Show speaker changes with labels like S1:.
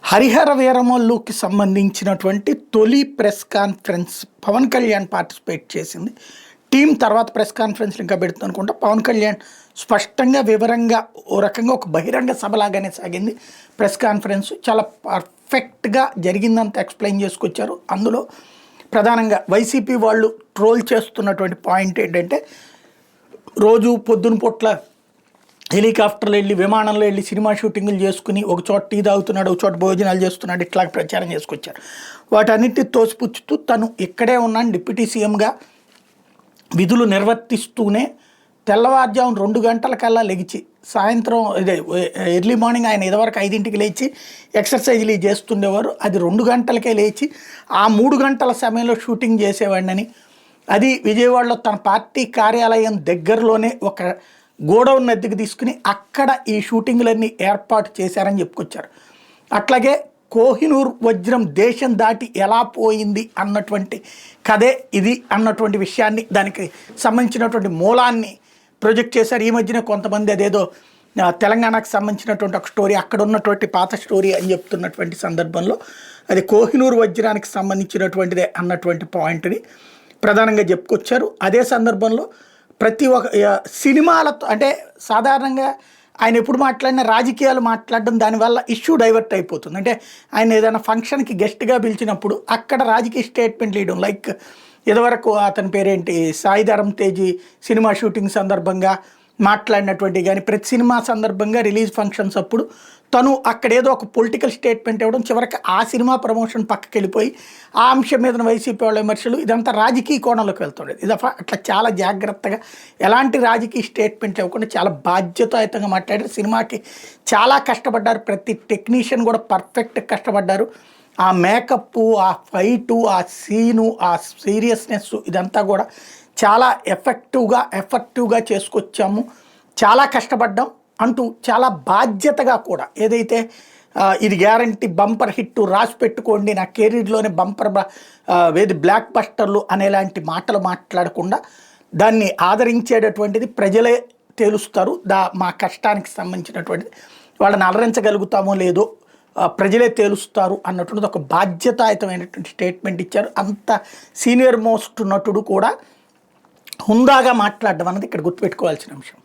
S1: హరిహర వీరమల్లుకి సంబంధించినటువంటి తొలి press conference Pawan Kalyan participate చేసింది. టీం తర్వాత ప్రెస్ కాన్ఫరెన్స్లు ఇంకా పెడుతుంది అనుకుంటా. పవన్ కళ్యాణ్ స్పష్టంగా వివరంగా ఓ రకంగా ఒక బహిరంగ సభలాగానే సాగింది ప్రెస్ కాన్ఫరెన్స్. చాలా పర్ఫెక్ట్గా జరిగిందంతా ఎక్స్ప్లెయిన్ చేసుకొచ్చారు. అందులో ప్రధానంగా వైసీపీ వాళ్ళు ట్రోల్ చేస్తున్నటువంటి పాయింట్ ఏంటంటే, రోజు పొద్దున పూట్ల హెలికాప్టర్లో వెళ్ళి విమానంలో వెళ్ళి సినిమా షూటింగ్లు చేసుకుని ఒక చోట టీ తాగుతున్నాడు, ఒక చోట భోజనాలు చేస్తున్నాడు, ఇట్లా ప్రచారం చేసుకొచ్చారు. వాటన్నిటి తోసిపుచ్చుతూ తను ఇక్కడే ఉన్నాను డిప్యూటీ సీఎంగా విధులు నిర్వర్తిస్తూనే తెల్లవారుజామున 2 గంటలకల్లా లెగిచి సాయంత్రం ఎర్లీ మార్నింగ్ ఆయన ఇదివరకు 5ంటికి లేచి ఎక్సర్సైజ్లు చేస్తుండేవారు. అది 2 గంటలకే లేచి ఆ 3 గంటల సమయంలో షూటింగ్ చేసేవాడినని, అది విజయవాడలో తన పార్టీ కార్యాలయం దగ్గరలోనే ఒక గోడౌన్ అద్దెకు తీసుకుని అక్కడ ఈ షూటింగ్లన్నీ ఏర్పాటు చేశారని చెప్పుకొచ్చారు. అట్లాగే కోహినూర్ వజ్రం దేశం దాటి ఎలా పోయింది అన్నటువంటి కథే ఇది అన్నటువంటి విషయాన్ని, దానికి సంబంధించినటువంటి మూలాన్ని ప్రొజెక్ట్ చేశారు. ఈ మధ్యన కొంతమంది అదేదో తెలంగాణకు సంబంధించినటువంటి ఒక స్టోరీ, అక్కడ ఉన్నటువంటి పాత స్టోరీ అని చెప్తున్నటువంటి సందర్భంలో అది కోహినూర్ వజ్రానికి సంబంధించినటువంటిదే అన్నటువంటి పాయింట్ని ప్రధానంగా చెప్పుకొచ్చారు. అదే సందర్భంలో ప్రతి ఒక్క సినిమాలతో, అంటే సాధారణంగా ఆయన ఎప్పుడు మాట్లాడినా రాజకీయాలు మాట్లాడడం, దానివల్ల ఇష్యూ డైవర్ట్ అయిపోతుంది. అంటే ఆయన ఏదైనా ఫంక్షన్కి గెస్ట్గా పిలిచినప్పుడు అక్కడ రాజకీయ స్టేట్మెంట్లు ఇవ్వడం, లైక్ ఇదివరకు అతని పేరేంటి సాయిధరం తేజీ సినిమా షూటింగ్ సందర్భంగా మాట్లాడినటువంటి, కానీ ప్రతి సినిమా సందర్భంగా రిలీజ్ ఫంక్షన్స్ అప్పుడు తను అక్కడ ఏదో ఒక పొలిటికల్ స్టేట్మెంట్ ఇవ్వడం, చివరికి ఆ సినిమా ప్రమోషన్ పక్కకి వెళ్ళిపోయి ఆ అంశం మీద వైసీపీ వాళ్ళ విమర్శలు, ఇదంతా రాజకీయ కోణంలోకి వెళ్తుండేది. ఇది అట్లా చాలా జాగ్రత్తగా ఎలాంటి రాజకీయ స్టేట్మెంట్లు ఇవ్వకుండా చాలా బాధ్యతాయుతంగా మాట్లాడారు. సినిమాకి చాలా కష్టపడ్డారు, ప్రతి టెక్నీషియన్ కూడా పర్ఫెక్ట్ కష్టపడ్డారు. ఆ మేకప్, ఆ ఫైటు, ఆ సీను, ఆ సీరియస్నెస్, ఇదంతా కూడా చాలా ఎఫెక్టివ్గా చేసుకొచ్చాము, చాలా కష్టపడ్డాం అంటూ చాలా బాధ్యతగా కూడా, ఏదైతే ఇది గ్యారంటీ బంపర్ హిట్ రాసి పెట్టుకోండి, నా కెరీర్లోనే బంపర్ బ్లాక్ బస్టర్లు అనేలాంటి మాటలు మాట్లాడకుండా దాన్ని ఆదరించేటటువంటిది ప్రజలే తేలుస్తారు. మా కష్టానికి సంబంధించినటువంటిది వాళ్ళని అలరించగలుగుతామో లేదో ప్రజలే తేలుస్తారు అన్నటువంటిది ఒక బాధ్యతాయుతమైనటువంటి స్టేట్మెంట్ ఇచ్చారు. అంత సీనియర్ మోస్ట్ నటుడు కూడా హుందాగా మాట్లాడడం అన్నది ఇక్కడ గుర్తుపెట్టుకోవాల్సిన అంశం.